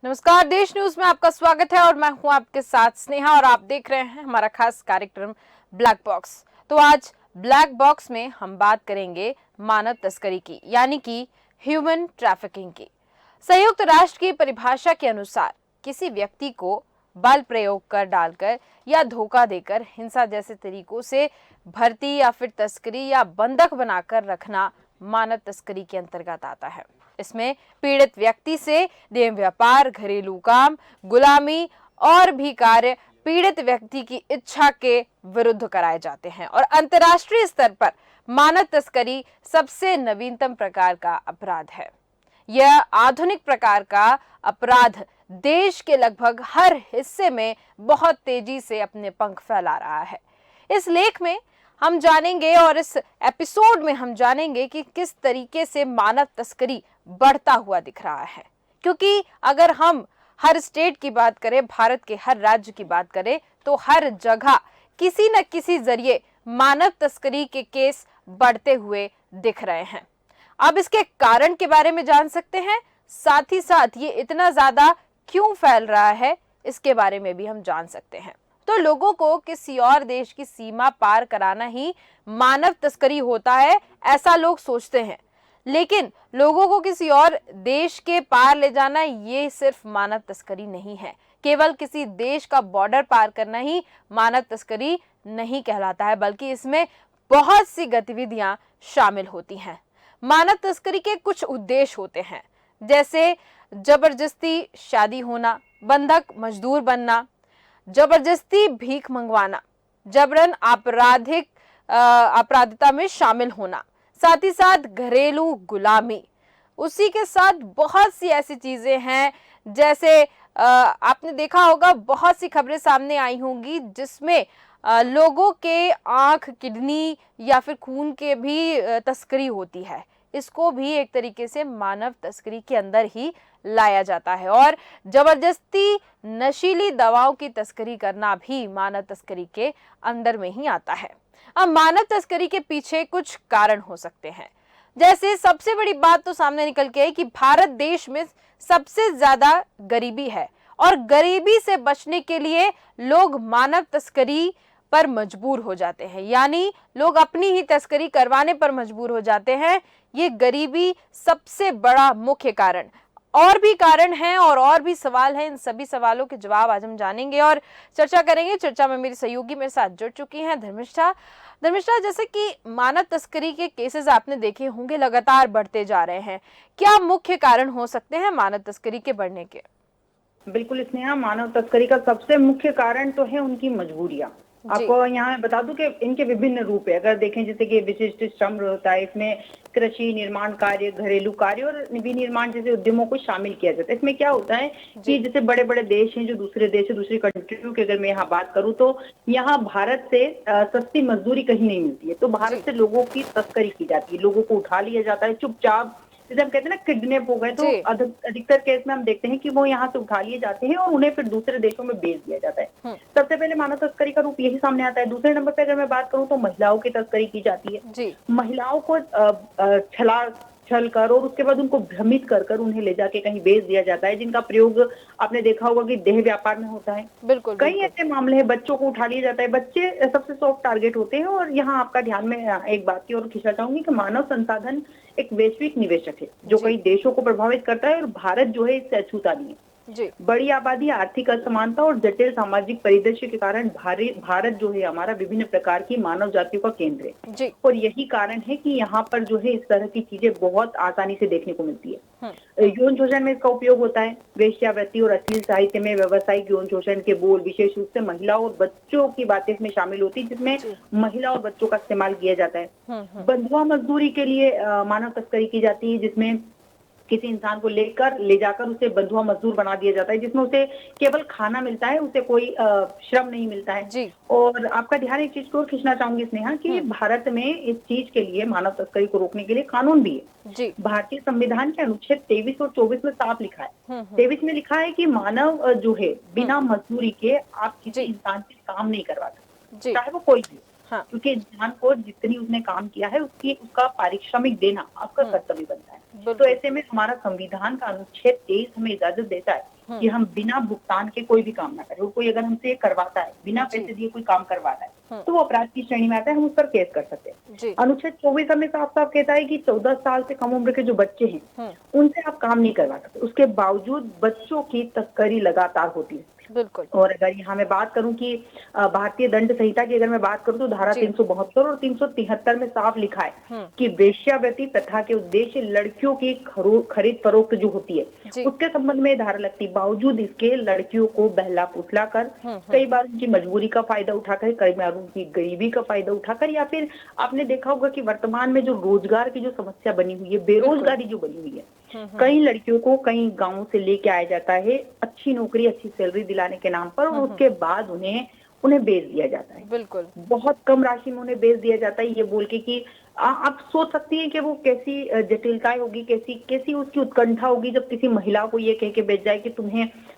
नमस्कार, देश न्यूज में आपका स्वागत है और मैं हूं आपके साथ स्नेहा और आप देख रहे हैं हमारा खास कार्यक्रम ब्लैक बॉक्स। तो आज ब्लैक बॉक्स में हम बात करेंगे मानव तस्करी की, यानी कि ह्यूमन ट्रैफिकिंग की। संयुक्त राष्ट्र की परिभाषा के अनुसार किसी व्यक्ति को बल प्रयोग कर डालकर या धोखा देकर हिंसा जैसे तरीकों से भर्ती या फिर तस्करी या बंधक बनाकर रखना मानव तस्करी के अंतर्गत आता है। इसमें पीड़ित व्यक्ति से देह व्यापार, घरेलू काम, गुलामी और भी कार्य पीड़ित व्यक्ति की इच्छा के विरुद्ध कराए जाते हैं और अंतर्राष्ट्रीय स्तर पर मानव तस्करी सबसे नवीनतम प्रकार का अपराध है। यह आधुनिक प्रकार का अपराध देश के लगभग हर हिस्से में बहुत तेजी से अपने पंख फैला रहा है। इस लेख में हम जानेंगे और इस एपिसोड में हम जानेंगे कि किस तरीके से मानव तस्करी बढ़ता हुआ दिख रहा है। क्योंकि अगर हम हर स्टेट की बात करें, भारत के हर राज्य की बात करें, तो हर जगह किसी न किसी जरिए मानव तस्करी के केस बढ़ते हुए दिख रहे हैं। अब इसके कारण के बारे में जान सकते हैं, साथ ही साथ ये इतना ज्यादा क्यों फैल रहा है इसके बारे में भी हम जान सकते हैं। तो लोगों को किसी और देश की सीमा पार कराना ही मानव तस्करी होता है, ऐसा लोग सोचते हैं। लेकिन लोगों को किसी और देश के पार ले जाना ये सिर्फ मानव तस्करी नहीं है। केवल किसी देश का बॉर्डर पार करना ही मानव तस्करी नहीं कहलाता है, बल्कि इसमें बहुत सी गतिविधियां शामिल होती हैं। मानव तस्करी के कुछ उद्देश्य होते हैं, जैसे जबरदस्ती शादी होना, बंधक मजदूर बनना, जबरदस्ती भीख मंगवाना, जबरन आपराधिकता में शामिल होना, साथ ही साथ घरेलू गुलामी। उसी के साथ बहुत सी ऐसी चीजें हैं, जैसे आपने देखा होगा बहुत सी खबरें सामने आई होंगी जिसमें लोगों के आंख, किडनी या फिर खून के भी तस्करी होती है। इसको भी एक तरीके से मानव तस्करी के अंदर ही लाया जाता है। और जबरदस्ती नशीली दवाओं की तस्करी करना भी मानव तस्करी के अंदर में ही आता है। अब मानव तस्करी के पीछे कुछ कारण हो सकते हैं। जैसे सबसे बड़ी बात तो सामने निकल के है कि भारत देश में सबसे ज्यादा गरीबी है और गरीबी से बचने के लिए लोग मानव तस्करी पर मजबूर हो जाते हैं, यानी लोग अपनी ही तस्करी करवाने पर मजबूर हो जाते हैं। ये गरीबी सबसे बड़ा मुख्य कारण। और भी कारण हैं और भी सवाल हैं। इन सभी सवालों के जवाब आज हम जानेंगे और चर्चा करेंगे। चर्चा में मेरी सहयोगी मेरे साथ जुड़ चुकी हैं धर्मिष्ठा। जैसे कि मानव तस्करी के केसेस आपने देखे होंगे लगातार बढ़ते जा रहे हैं, क्या मुख्य कारण हो सकते हैं मानव तस्करी के बढ़ने के? बिल्कुल स्नेहा, मानव तस्करी का सबसे मुख्य कारण तो है उनकी मजबूरियां। आपको यहाँ बता दूं कि इनके विभिन्न रूप है। अगर देखें जैसे कि विशिष्ट श्रम होता है, इसमें कृषि, निर्माण कार्य, घरेलू कार्य और विनिर्माण जैसे उद्यमों को शामिल किया जाता है। इसमें क्या होता है कि जैसे बड़े बड़े देश हैं जो दूसरे देश है, दूसरी कंट्रियों की अगर मैं यहाँ बात करूँ तो यहाँ भारत से सस्ती मजदूरी कहीं नहीं मिलती है, तो भारत से लोगों की तस्करी की जाती है, लोगों को उठा लिया जाता है चुपचाप। जैसे हम कहते हैं ना किडनैप हो गए, तो अधिकतर केस में हम देखते हैं कि वो यहाँ से उठा लिए जाते हैं और उन्हें फिर दूसरे देशों में बेच दिया जाता है। सबसे पहले मानव तस्करी का रूप यही सामने आता है। दूसरे नंबर पे अगर मैं बात करूँ तो महिलाओं की तस्करी की जाती है। महिलाओं को छल कर और उसके बाद उनको भ्रमित कर कर उन्हें ले जाके कहीं बेच दिया जाता है, जिनका प्रयोग आपने देखा होगा कि देह व्यापार में होता है। बिल्कुल, कई ऐसे मामले हैं, बच्चों को उठा लिया जाता है। बच्चे सबसे सॉफ्ट टारगेट होते हैं। और यहाँ आपका ध्यान में एक बात की ओर खींचना चाहूंगी कि मानव संसाधन एक वैश्विक निवेशक है जो कई देशों को प्रभावित करता है और भारत जो है इससे अछूता नहीं है। बड़ी आबादी, आर्थिक असमानता और जटिल सामाजिक परिदृश्य के कारण भारत जो है हमारा विभिन्न प्रकार की मानव जातियों का केंद्र है। और यही कारण है कि यहाँ पर जो है इस तरह की चीजें बहुत आसानी से देखने को मिलती है। यौन शोषण में इसका उपयोग होता है। वेश्यावृत्ति और अश्लील साहित्य में व्यावसायिक यौन शोषण के बोल विशेष रूप से महिला और बच्चों की बातें इसमें शामिल होती है, जिसमें महिला और बच्चों का इस्तेमाल किया जाता है। बंधुआ मजदूरी के लिए मानव तस्करी की जाती है, जिसमें किसी इंसान को ले जाकर उसे बंधुआ मजदूर बना दिया जाता है, जिसमें उसे केवल खाना मिलता है, उसे कोई श्रम नहीं मिलता है। और आपका ध्यान एक चीज को और खींचना चाहूंगी स्नेहा कि भारत में इस चीज के लिए, मानव तस्करी को रोकने के लिए कानून भी है। भारतीय संविधान के अनुच्छेद 23 और 24 में साफ लिखा है। 23 में लिखा है कि मानव जो है बिना मजदूरी के आप किसी इंसान से काम नहीं करवा सकते, चाहे वो कोई भी। हाँ, क्योंकि इंसान को जितनी उसने काम किया है उसका पारिश्रमिक देना आपका कर्तव्य बनता है। तो बिल्कुल। ऐसे में हमारा संविधान का अनुच्छेद 23 हमें इजाजत देता है कि हुँ, हम बिना भुगतान के कोई भी काम ना करें। और कोई अगर हमसे ये करवाता है, बिना जी। पैसे दिए कोई काम करवाता है, हुँ, तो वो अपराध की श्रेणी में आता है, हम उस पर केस कर सकते हैं। जी। अनुच्छेद 24 हमें साफ-साफ कहता है कि 14 साल से कम उम्र के जो बच्चे हैं, हुँ, उनसे आप काम नहीं करवा सकते। उसके बावजूद बच्चों की तस्करी लगातार होती है। बिल्कुल। और अगर यहाँ मैं बात करूँ कि भारतीय दंड संहिता की अगर मैं बात करूँ तो धारा जी। 372 और 373 में साफ लिखा है हुँ, कि वेश्यावृत्ति प्रथा के उद्देश्य लड़कियों की खरीद फरोख्त जो होती है, जी। उसके संबंध में धारा लगती है। बावजूद इसके लड़कियों को बहला फुसला कर, हुँ, हुँ, कई बार उनकी मजबूरी का फायदा उठाकर, कई बार उनकी गरीबी का फायदा उठाकर, या फिर आपने देखा होगा कि वर्तमान में जो रोजगार की जो समस्या बनी हुई है, बिल्कुल। बेरोजगारी जो बनी हुई है, हुँ, हुँ, हुँ, कई लड़कियों को कई गांवों से लेके आया जाता है अच्छी नौकरी, अच्छी सैलरी दिलाने के नाम पर, और हुँ, हुँ, उसके बाद उन्हें उन्हें बेच दिया जाता है। बिल्कुल। बहुत कम राशि में उन्हें बेच दिया जाता है, ये बोल के कि आप सोच सकती हैं कि वो कैसी जटिलताएं होगी, कैसी कैसी उसकी उत्कंठा होगी जब किसी महिला को ये कह के बेच जाए कि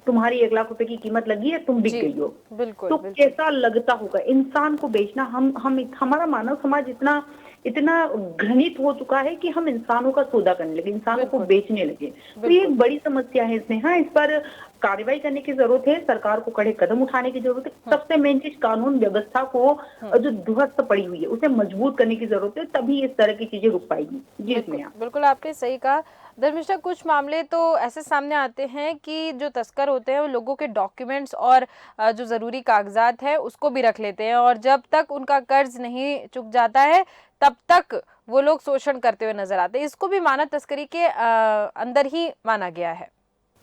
तुम्हारी 1 लाख रुपए की कीमत लगी है, तुम बिक जी, गई हो। बिल्कुल, तो बिल्कुल। कैसा लगता होगा इंसान को बेचना। हम हमारा मानव समाज इतना इतना घृणित हो चुका है कि हम इंसानों का सौदा करने लगे, इंसानों को बिल्कुल, बेचने लगे। तो ये बिल्कुल। एक बड़ी समस्या है इसमें। हाँ, इस पर कार्रवाई करने की जरूरत है, सरकार को कड़े कदम उठाने की जरूरत है। हुँ, सबसे मेन चीज कानून व्यवस्था को हुँ। जो ध्वस्त पड़ी हुई है उसे मजबूत करने की जरूरत है, तभी इस तरह की चीजें रुक पाएगी। जी बिल्कुल, इसमें आप। बिल्कुल आपने सही कहा। धर्मिष्ठा, कुछ मामले तो ऐसे सामने आते हैं कि जो तस्कर होते हैं वो लोगों के डॉक्यूमेंट्स और जो ज़रूरी कागज़ात हैं उसको भी रख लेते हैं, और जब तक उनका कर्ज़ नहीं चुक जाता है तब तक वो लोग शोषण करते हुए नज़र आते हैं। इसको भी मानव तस्करी के अंदर ही माना गया है।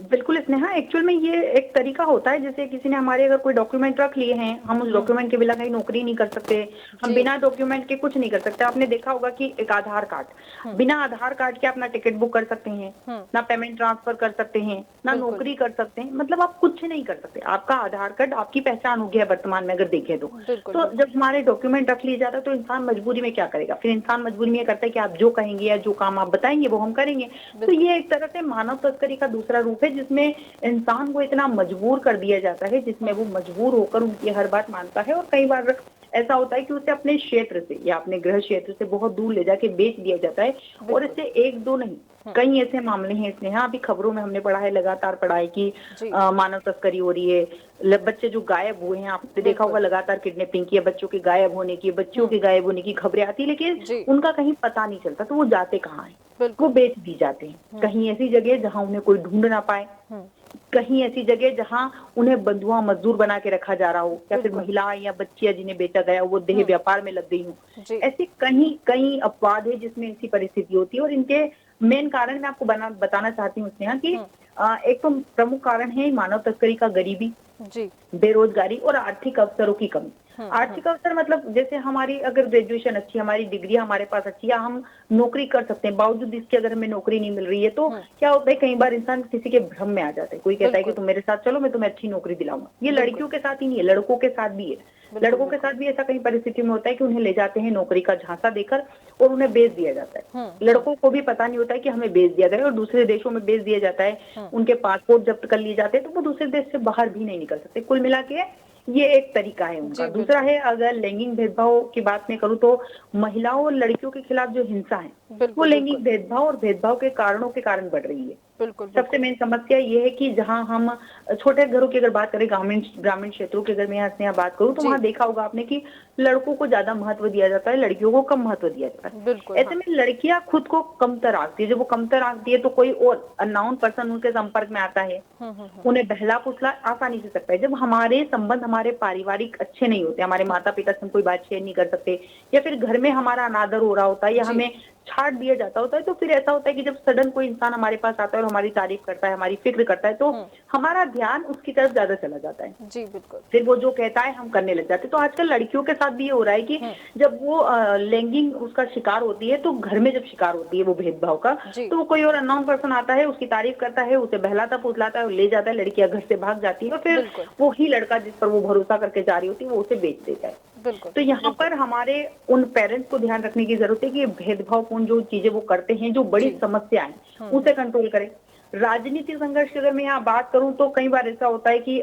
बिल्कुल स्नेहा, एक्चुअल में ये एक तरीका होता है, जैसे किसी ने हमारे अगर कोई डॉक्यूमेंट रख लिए हैं, हम उस हुँ, डॉक्यूमेंट के बिना कहीं नौकरी नहीं कर सकते, हम जी। बिना डॉक्यूमेंट के कुछ नहीं कर सकते। आपने देखा होगा कि एक आधार कार्ड, हुँ, बिना आधार कार्ड के आप ना टिकट बुक कर सकते हैं, हुँ, ना पेमेंट ट्रांसफर कर सकते हैं, ना बिल्कुल, नौकरी कर सकते हैं, मतलब आप कुछ नहीं कर सकते। आपका आधार कार्ड आपकी पहचान हो गया है वर्तमान में अगर देखें तो। बिल्कुल, तो बिल्कुल। जब हमारे डॉक्यूमेंट रख लिए जाता है तो इंसान मजबूरी में क्या करेगा? फिर इंसान मजबूरी में ये करता है कि आप जो कहेंगे या जो काम आप बताएंगे वो हम करेंगे। तो बिल्कुल। ये एक तरह से मानव तस्करी का दूसरा रूप है, जिसमें इंसान को इतना मजबूर कर दिया जाता है, जिसमें हुँ, वो मजबूर होकर उनकी हर बात मानता है। और कई बार ऐसा होता है कि उसे अपने क्षेत्र से या अपने गृह क्षेत्र से बहुत दूर ले जाके बेच दिया जाता है। और बिल्कुल। इससे एक दो नहीं, हुँ, कई ऐसे मामले हैं इसमें। हाँ, अभी खबरों में हमने पढ़ा है, लगातार पढ़ा है कि जी, मानव तस्करी हो रही है। बच्चे जो गायब हुए हैं, आपने देखा होगा बिल्कुल। लगातार किडनैपिंग की, बच्चों के गायब होने की, बच्चियों हुँ, के गायब होने की खबरें आती है, लेकिन जी, उनका कहीं पता नहीं चलता। तो वो जाते कहाँ हैं? वो बिल्कुल। बेच दी जाते हैं। हुँ, कहीं ऐसी जगह जहां उन्हें कोई ढूंढ ना पाए, हुँ, कहीं ऐसी जगह जहां उन्हें बंधुआ मजदूर बना के रखा जा रहा हो, या फिर बिल्कुल। महिला या बच्चियां जिन्हें बेचा गया हो वो देह हुँ, व्यापार में लग गई हूँ। जी, ऐसे कहीं कई अपवाद है जिसमें ऐसी परिस्थिति होती है। और इनके मेन कारण मैं आपको बताना चाहती हूँ स्नेहा कि हुँ, एक तो प्रमुख कारण है मानव तस्करी का गरीबी, जी। बेरोजगारी और आर्थिक अवसरों की कमी। हुँ, हुँ, आर्थिक अवसर मतलब जैसे हमारी अगर ग्रेजुएशन अच्छी, हमारी डिग्री हमारे पास अच्छी, या हम नौकरी कर सकते हैं, बावजूद इसके अगर हमें नौकरी नहीं मिल रही है तो हुँ, क्या होता है, कई बार इंसान किसी के भ्रम में आ जाता है। कोई कहता है कि बिल्कुल, तुम मेरे साथ चलो, मैं तुम्हें अच्छी नौकरी दिलाऊंगा। ये बिल्कुल, लड़कियों के साथ ही नहीं है, लड़कों के साथ भी है। बिल्कुल, लड़कों के बिल्कुल। साथ भी ऐसा कई परिस्थितियों में होता है कि उन्हें ले जाते हैं नौकरी का झांसा देकर और उन्हें बेच दिया जाता है। हुँ, हुँ, लड़कों को भी पता नहीं होता है कि हमें बेच दिया गया है, और दूसरे देशों में बेच दिया जाता है। हुँ, उनके पासपोर्ट जब्त कर लिए जाते हैं, तो वो दूसरे देश से बाहर भी नहीं निकल सकते। कुल मिला के ये एक तरीका है उनका। जी, दूसरा बिल्कुल, है, अगर लैंगिक भेदभाव की बात मैं करूँ तो महिलाओं और लड़कियों के खिलाफ जो हिंसा है, वो बिल्कुल, लैंगिक बिल्कुल, भेदभाव और भेदभाव के कारणों के कारण बढ़ रही है। बिल्कुल, सबसे बिल्कुल। मेन समस्या ये है कि जहां हम छोटे घरों की अगर बात करें, ग्रामीण ग्रामीण क्षेत्रों की अगर मैं यहाँ बात करूं, तो जी, वहां देखा होगा आपने कि लड़कों को ज्यादा महत्व दिया जाता है, लड़कियों को कम महत्व दिया जाता है। बिल्कुल, ऐसे हाँ। में लड़कियां खुद को कमतर आंकती है। जब वो कमतर आंकती है तो कोई और अननोन पर्सन उनके संपर्क में आता है, हुँ, हुँ, हुँ, उन्हें बहला फुसला आसानी से सकता है। जब हमारे संबंध, हमारे पारिवारिक अच्छे नहीं होते, हमारे हुँ, माता पिता से हम कोई बात शेयर नहीं कर सकते, या फिर घर में हमारा अनादर हो रहा होता है, या जी, हमें छाट दिया जाता होता है, तो फिर ऐसा होता है कि जब सडन कोई इंसान हमारे पास आता है और हमारी तारीफ करता है, हमारी फिक्र करता है, तो हुँ, हमारा ध्यान उसकी तरफ ज्यादा चला जाता है। जी, बिल्कुल। फिर वो जो कहता है हम करने लग जाते हैं। तो आजकल लड़कियों के साथ भी ये हो रहा है कि हुँ, जब वो लैंगिक उसका शिकार होती है, तो घर में जब शिकार होती है वो भेदभाव का, जी, तो वो कोई और अननोन पर्सन आता है, उसकी तारीफ करता है, उसे बहलाता फुसलाता है और ले जाता है, लड़कियां घर से भाग जाती है, और फिर बिल्कुल, वो ही लड़का जिस पर वो भरोसा करके जा रही होती है वो उसे बेच देता है। बिल्कुल, तो यहाँ बिल्कुल। पर हमारे उन पेरेंट्स को ध्यान रखने की जरूरत है कि ये भेदभावपूर्ण जो चीजें वो करते हैं, जो बड़ी जी, समस्या है, हुँ, उसे हुँ, कंट्रोल करें। राजनीतिक संघर्ष की अगर मैं यहाँ बात करूं तो कई बार ऐसा होता है कि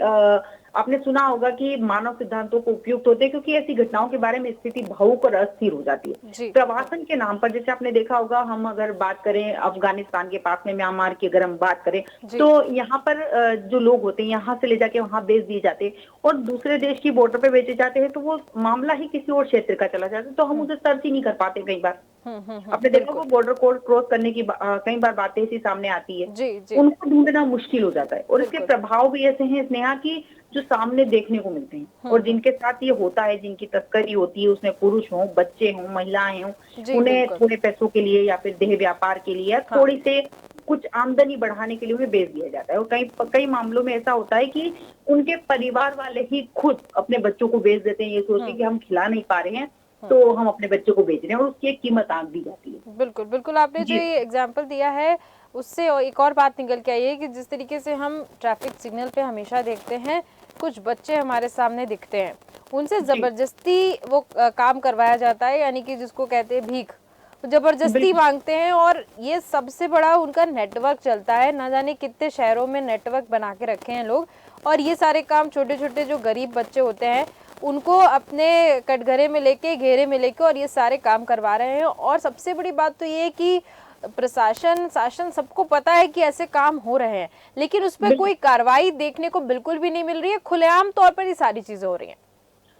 आपने सुना होगा कि मानव सिद्धांतों को उपयुक्त होते हैं क्योंकि ऐसी घटनाओं के बारे में स्थिति भावुक और अस्थिर हो जाती है। जी प्रवासन के नाम पर जैसे आपने देखा होगा, हम अगर बात करें अफगानिस्तान के पास में म्यांमार की अगर हम बात करें, जी तो यहाँ पर जो लोग होते हैं यहाँ से ले जाके वहां बेच दिए जाते हैं और दूसरे देश की बॉर्डर पे बेचे जाते हैं, तो वो मामला ही किसी और क्षेत्र का चला जाता है, तो हम उसे सर्च ही नहीं कर पाते कई बार। आपने देखा बिल्कुल। वो बॉर्डर क्रॉस करने की कई बार बातें ऐसी सामने आती है, जी जी उनको ढूंढना मुश्किल हो जाता है और इसके बिल्कुल। प्रभाव भी ऐसे हैं स्नेहा की जो सामने देखने को मिलते हैं और हम्म। जिनके साथ ये होता है, जिनकी तस्करी होती है, उसमें पुरुष हों, बच्चे हों, महिलाएं हों, जी उन्हें बिल्कुल। थोड़े पैसों के लिए या फिर देह व्यापार के लिए या हाँ। थोड़ी से कुछ आमदनी बढ़ाने के लिए उन्हें बेच दिया जाता है और कई कई मामलों में ऐसा होता है कि उनके परिवार वाले ही खुद अपने बच्चों को बेच देते हैं, ये सोच के कि हम खिला नहीं पा रहे हैं तो हम अपने बच्चों को बेच रहे हैं और उसकी एक कीमत आंक दी जाती है। बिल्कुल बिल्कुल, आपने जो जी ये एग्जाम्पल दिया है उससे एक और बात निकल के आई है कि जिस तरीके से हम ट्रैफिक सिग्नल पे हमेशा देखते हैं कुछ बच्चे हमारे सामने दिखते हैं, उनसे जी जबरदस्ती वो काम करवाया जाता है, यानी कि जिसको कहते हैं भीख, वो जबरदस्ती बिल्कुल मांगते हैं और ये सबसे बड़ा उनका नेटवर्क चलता है, ना जाने कितने शहरों में नेटवर्क बना के रखे हैं लोग, और ये सारे काम छोटे छोटे जो गरीब बच्चे होते हैं उनको अपने कटघरे में लेके, घेरे में लेके और ये सारे काम करवा रहे हैं। और सबसे बड़ी बात तो ये है कि प्रशासन शासन सबको पता है कि ऐसे काम हो रहे हैं, लेकिन उस पर कोई कार्रवाई देखने को बिल्कुल भी नहीं मिल रही है, खुलेआम तौर पर ये सारी चीजें हो रही हैं।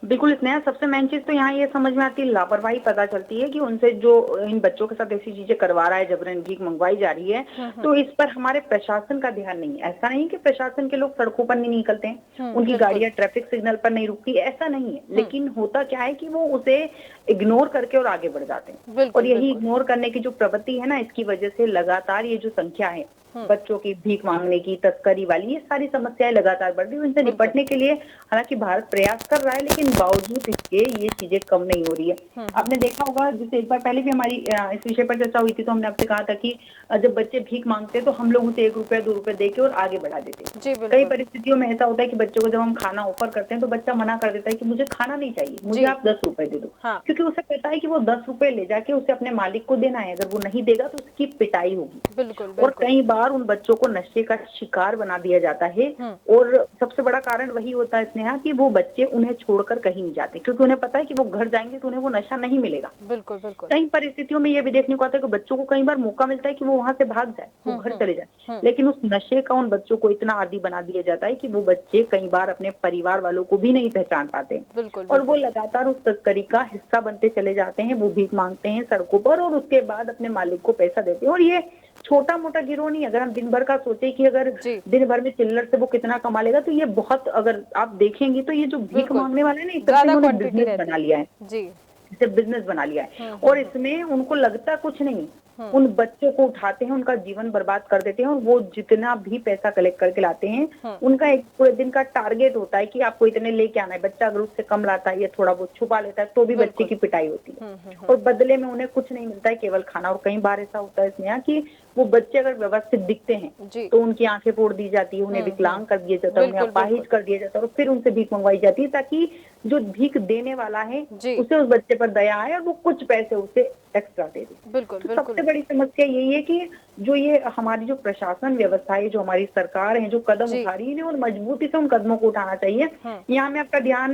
बिल्कुल स्नेहा, सबसे मेन चीज तो यहाँ ये समझ में आती है, लापरवाही पता चलती है कि उनसे जो इन बच्चों के साथ ऐसी चीजें करवा रहा है, जबरन भीख मंगवाई जा रही है, तो इस पर हमारे प्रशासन का ध्यान नहीं है। ऐसा नहीं कि प्रशासन के लोग सड़कों पर नहीं निकलते हैं, उनकी बिल्कुल गाड़ियां ट्रैफिक सिग्नल पर नहीं रुकती, ऐसा नहीं है, लेकिन होता क्या है कि वो उसे इग्नोर करके और आगे बढ़ जाते हैं। और बिल्कुल यही बिल्कुल। इग्नोर करने की जो प्रवृत्ति है ना, इसकी वजह से लगातार ये जो संख्या है बच्चों की भीख मांगने की, तस्करी वाली, ये सारी समस्याएं लगातार बढ़ रही है। इनसे बिल्कुल निपटने के लिए हालांकि भारत प्रयास कर रहा है, लेकिन बावजूद इसके ये चीजें कम नहीं हो रही है। आपने देखा होगा, जैसे एक बार पहले भी हमारी इस विषय पर चर्चा हुई थी, तो हमने आपसे कहा था कि जब बच्चे भीख मांगते हैं तो हम लोग उसे 1 रुपया 2 रुपए दे के और आगे बढ़ा देते हैं। जी कई बिल्कुल। परिस्थितियों में ऐसा होता है कि बच्चों को जब हम खाना ऑफर करते हैं तो बच्चा मना कर देता है कि मुझे खाना नहीं चाहिए, मुझे जी आप 10 रुपए दे दो, हाँ क्योंकि उसे पता है कि वो 10 रुपए ले जाके उसे अपने मालिक को देना है, अगर वो नहीं देगा तो उसकी पिटाई होगी। बिल्कुल और बिल्कुल। कई बार उन बच्चों को नशे का शिकार बना दिया जाता है और सबसे बड़ा कारण वही होता है स्नेहा कि वो बच्चे उन्हें छोड़कर कहीं नहीं जाते, क्योंकि उन्हें पता है कि वो घर जाएंगे तो उन्हें वो नशा नहीं मिलेगा। बिल्कुल बिल्कुल। कई परिस्थितियों में ये भी देखने को आता है कि बच्चों को कई बार मौका मिलता है कि वो वहां से भाग जाए, वो घर चले जाए, लेकिन उस नशे का उन बच्चों को इतना आदी बना दिया जाता है कि वो बच्चे कई बार अपने परिवार वालों को भी नहीं पहचान पाते बिल्कुल और वो बिल्कुल। लगातार उस तस्करी का हिस्सा बनते चले जाते हैं। वो भीख मांगते हैं सड़कों पर और उसके बाद अपने मालिक को पैसा देते हैं। और ये छोटा मोटा गिरोह नहीं, अगर हम दिन भर का सोचे कि अगर जी दिन भर में चिल्लर से वो कितना कमा लेगा, तो ये बहुत, अगर आप देखेंगे तो ये जो भीख बिल्कुल मांगने वाले हैं ना, इस तरह से ज्यादा इन्होंने क्वांटिटी बिजनेस रहती बना है। लिया है, जी इसे बिजनेस बना लिया है और इसमें उनको लगता कुछ नहीं, उन बच्चों को उठाते हैं, उनका जीवन बर्बाद कर देते हैं और वो जितना भी पैसा कलेक्ट करके लाते हैं, उनका एक पूरे दिन का टारगेट होता है कि आपको इतने लेके आना है। बच्चा अगर उससे कम लाता है या थोड़ा बहुत छुपा लेता है तो भी बच्चे की पिटाई होती है और बदले में उन्हें कुछ नहीं मिलता है, केवल खाना। और कई बार ऐसा होता है इसमें कि वो बच्चे अगर व्यवस्थित दिखते हैं जी तो उनकी आंखें फोड़ दी जाती है, उन्हें विकलांग कर दिया जाता है, उन्हें बिल्कुल अपाहिज बिल्कुल। कर दिया जाता है और फिर उनसे भीख मंगवाई जाती है ताकि जो भीख देने वाला है जी उसे उस बच्चे पर दया आए और वो कुछ पैसे उसे एक्स्ट्रा दे दे। बिल्कुल तो बिल्कुल। सबसे बड़ी समस्या यही है कि जो ये हमारी जो प्रशासन व्यवस्था है, जो हमारी सरकार है, जो कदम जी उठा रही है और मजबूती से उन कदमों को उठाना चाहिए। यहाँ मैं आपका ध्यान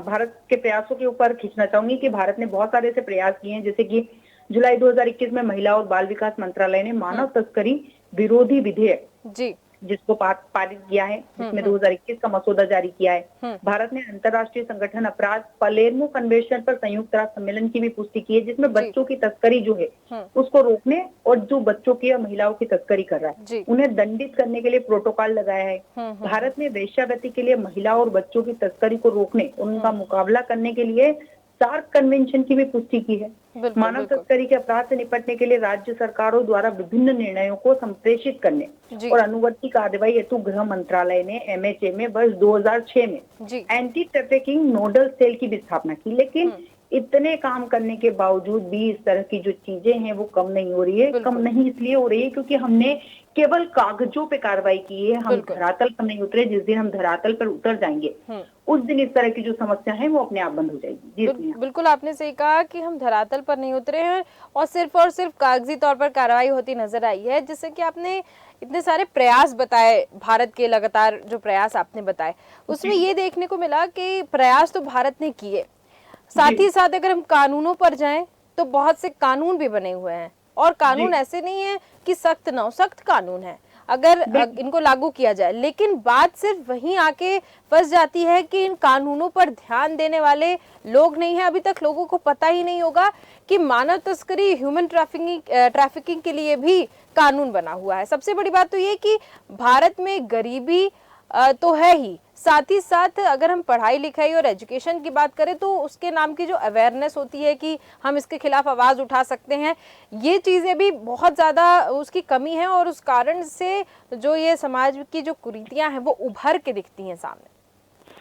भारत के प्रयासों के ऊपर खींचना चाहूंगी कि भारत ने बहुत सारे ऐसे प्रयास किए हैं, जैसे कि जुलाई 2021 में महिला और बाल विकास मंत्रालय ने मानव तस्करी विरोधी विधेयक जी जिसको पारित किया है, जिसमें 2021 का मसौदा जारी किया है। भारत ने अंतर्राष्ट्रीय संगठन अपराध पलेर्मो कन्वेंशन पर संयुक्त राष्ट्र सम्मेलन की भी पुष्टि की है, जिसमें बच्चों की तस्करी जो है उसको रोकने और जो बच्चों की या महिलाओं की तस्करी कर रहा है जी उन्हें दंडित करने के लिए प्रोटोकॉल लगाया है। भारत ने वेश्यावृत्ति के लिए महिला और बच्चों की तस्करी को रोकने और उनका मुकाबला करने के लिए सार्क कन्वेंशन की भी पुष्टि की है। बिल्कुल मानव बिल्कुल। तस्करी के अपराध से निपटने के लिए राज्य सरकारों द्वारा विभिन्न निर्णयों को संप्रेषित करने जी और अनुवर्ती कार्रवाई हेतु गृह मंत्रालय ने एमएचए में वर्ष 2006 में जी एंटी ट्रैफिकिंग नोडल सेल की भी स्थापना की। लेकिन इतने काम करने के बावजूद भी इस तरह की जो चीजें हैं वो कम नहीं हो रही है। कम नहीं इसलिए हो रही है क्योंकि हमने केवल कागजों पे कार्रवाई की है, हम धरातल पर नहीं उतरे। जिस दिन हम धरातल पर उतर जाएंगे उस दिन इस तरह की जो समस्या है वो अपने आप बंद हो जाएगी। जी बिल्कुल, आपने सही कहा कि हम धरातल पर नहीं उतरे हैं और सिर्फ कागजी तौर पर कार्रवाई होती नजर आई है। जिससे कि आपने इतने सारे प्रयास बताए, भारत के लगातार जो प्रयास आपने बताए, उसमें ये देखने को मिला कि प्रयास तो भारत ने किए, साथ ही साथ अगर हम कानूनों पर जाएं तो बहुत से कानून भी बने हुए हैं, और कानून ऐसे नहीं है कि सख्त ना हो, सख्त कानून है अगर इनको लागू किया जाए। लेकिन बात सिर्फ वहीं आके फंस जाती है कि इन कानूनों पर ध्यान देने वाले लोग नहीं है। अभी तक लोगों को पता ही नहीं होगा कि मानव तस्करी, ह्यूमन ट्रैफिकिंग के लिए भी कानून बना हुआ है। सबसे बड़ी बात तो ये कि भारत में गरीबी तो है ही, साथ ही साथ अगर हम पढ़ाई लिखाई और एजुकेशन की बात करें तो उसके नाम की जो अवेयरनेस होती है कि हम इसके खिलाफ आवाज़ उठा सकते हैं, ये चीज़ें भी बहुत ज़्यादा उसकी कमी है, और उस कारण से जो ये समाज की जो कुरीतियां हैं वो उभर के दिखती हैं सामने।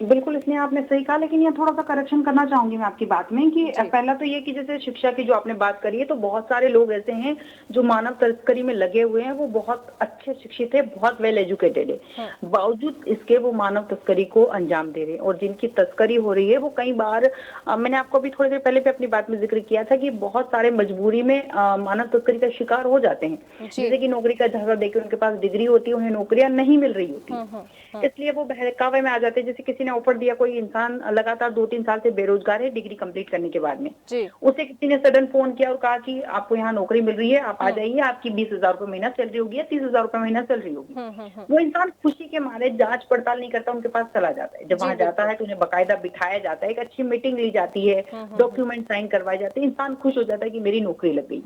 बिल्कुल, इसमें आपने सही कहा, लेकिन यहाँ थोड़ा सा करेक्शन करना चाहूंगी मैं आपकी बात में कि पहला तो ये कि जैसे शिक्षा की जो आपने बात करी है, तो बहुत सारे लोग ऐसे हैं जो मानव तस्करी में लगे हुए हैं, वो बहुत अच्छे शिक्षित है, बहुत वेल एजुकेटेड है, बावजूद इसके वो मानव तस्करी को अंजाम दे रहे हैं। और जिनकी तस्करी हो रही है वो कई बार, मैंने आपको अभी थोड़ी देर पहले भी अपनी बात में जिक्र किया था कि बहुत सारे मजबूरी में मानव तस्करी का शिकार हो जाते हैं, जैसे कि नौकरी का झांसा देके उनके पास डिग्री होती है, उन्हें नौकरियां नहीं मिल रही होती, इसलिए वो बहकावे में आ जाते हैं। जैसे किसी ने ऑफर दिया, कोई इंसान लगातार 2-3 साल से बेरोजगार है डिग्री कंप्लीट करने के बाद में, उसे किसी ने सडन फोन किया और कहा कि आपको यहाँ नौकरी मिल रही है, आप आ जाइए, आपकी 20,000 रुपए महीना सैलरी होगी या 30,000 रुपए महीना सैलरी होगी। वो इंसान खुशी के मारे जांच पड़ताल नहीं करता, उनके पास चला जाता है। जब वहां जाता है तो उन्हें बकायदा बिठाया जाता है, एक अच्छी मीटिंग ली जाती है, डॉक्यूमेंट साइन करवाए जाते हैं, इंसान खुश हो जाता है कि मेरी नौकरी लग गई,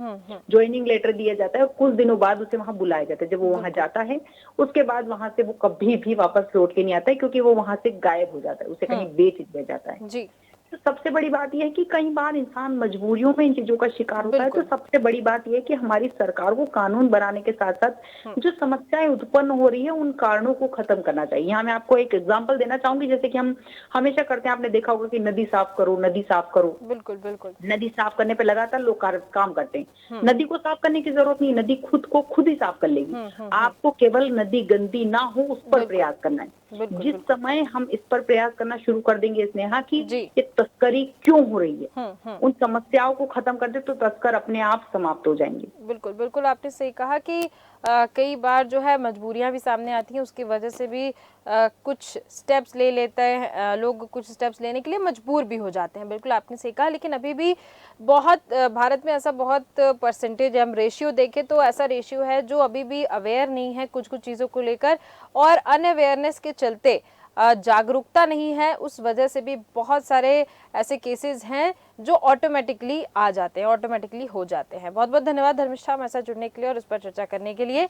ज्वाइनिंग लेटर दिया जाता है, कुछ दिनों बाद उसे वहां बुलाया जाता है। जब वो वहां जाता है उसके बाद वहां से वो कभी भी वापस लौट के नहीं आता है, क्योंकि वो वहां से गायब हो जाता है, उसे कहीं बेच दिया जाता है। जी। तो सबसे बड़ी बात यह है कि कई बार इंसान मजबूरियों में इन चीजों का शिकार होता है। तो सबसे बड़ी बात यह है कि हमारी सरकार को कानून बनाने के साथ साथ जो समस्याएं उत्पन्न हो रही है उन कारणों को खत्म करना चाहिए। यहाँ मैं आपको एक एग्जांपल देना चाहूंगी, जैसे कि हम हमेशा करते हैं, आपने देखा होगा कि नदी साफ करो, नदी साफ करो। बिल्कुल बिल्कुल। नदी साफ करने पे लगातार लोग काम करते हैं। नदी को साफ करने की जरूरत नहीं, नदी खुद को खुद ही साफ कर लेगी। आपको केवल नदी गंदी ना हो उस पर प्रयास करना है। जिस समय हम इस पर प्रयास करना शुरू कर देंगे स्नेहा की ये तस्करी क्यों हो रही है, उन समस्याओं को खत्म कर दे तो तस्कर अपने आप समाप्त हो जाएंगे। बिल्कुल बिल्कुल, आपने सही कहा कि कई बार जो है मजबूरियां भी सामने आती हैं, उसकी वजह से भी कुछ स्टेप्स ले लेते हैं लोग, कुछ स्टेप्स लेने के लिए मजबूर भी हो जाते हैं। बिल्कुल आपने सही कहा, लेकिन अभी भी बहुत भारत में ऐसा बहुत परसेंटेज, हम रेशियो देखें तो ऐसा रेशियो है जो अभी भी अवेयर नहीं है कुछ कुछ चीज़ों को लेकर, और अनअवेयरनेस के चलते जागरूकता नहीं है, उस वजह से भी बहुत सारे ऐसे केसेस हैं जो ऑटोमेटिकली आ जाते हैं, ऑटोमेटिकली हो जाते हैं। बहुत बहुत धन्यवाद धर्मिष्ठा हमारे साथ जुड़ने के लिए और इस पर चर्चा करने के लिए।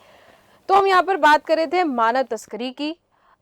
तो हम यहाँ पर बात कर रहे थे मानव तस्करी की,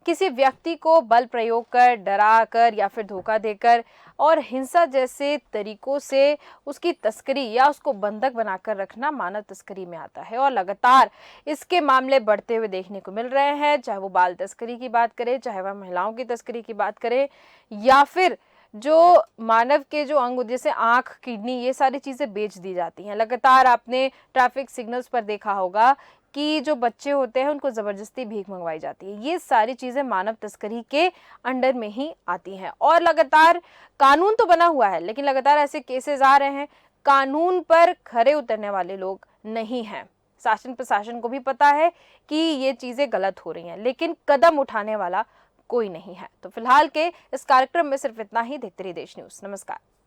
किसी व्यक्ति को बल प्रयोग कर, डरा कर या फिर धोखा देकर और हिंसा जैसे तरीकों से उसकी तस्करी या उसको बंधक बनाकर रखना मानव तस्करी में आता है, और लगातार इसके मामले बढ़ते हुए देखने को मिल रहे हैं। चाहे वो बाल तस्करी की बात करें, चाहे वह महिलाओं की तस्करी की बात करें, या फिर जो मानव के जो अंग जैसे आंख, किडनी, ये सारी चीज़ें बेच दी जाती हैं। लगातार आपने ट्रैफिक सिग्नल्स पर देखा होगा कि जो बच्चे होते हैं उनको ज़बरदस्ती भीख मंगवाई जाती है। ये सारी चीज़ें मानव तस्करी के अंडर में ही आती हैं, और लगातार कानून तो बना हुआ है लेकिन लगातार ऐसे केसेस आ रहे हैं, कानून पर खरे उतरने वाले लोग नहीं हैं। शासन प्रशासन को भी पता है कि ये चीज़ें गलत हो रही हैं, लेकिन कदम उठाने वाला कोई नहीं है। तो फिलहाल के इस कार्यक्रम में सिर्फ इतना ही। देखते रहिए देश न्यूज़। नमस्कार।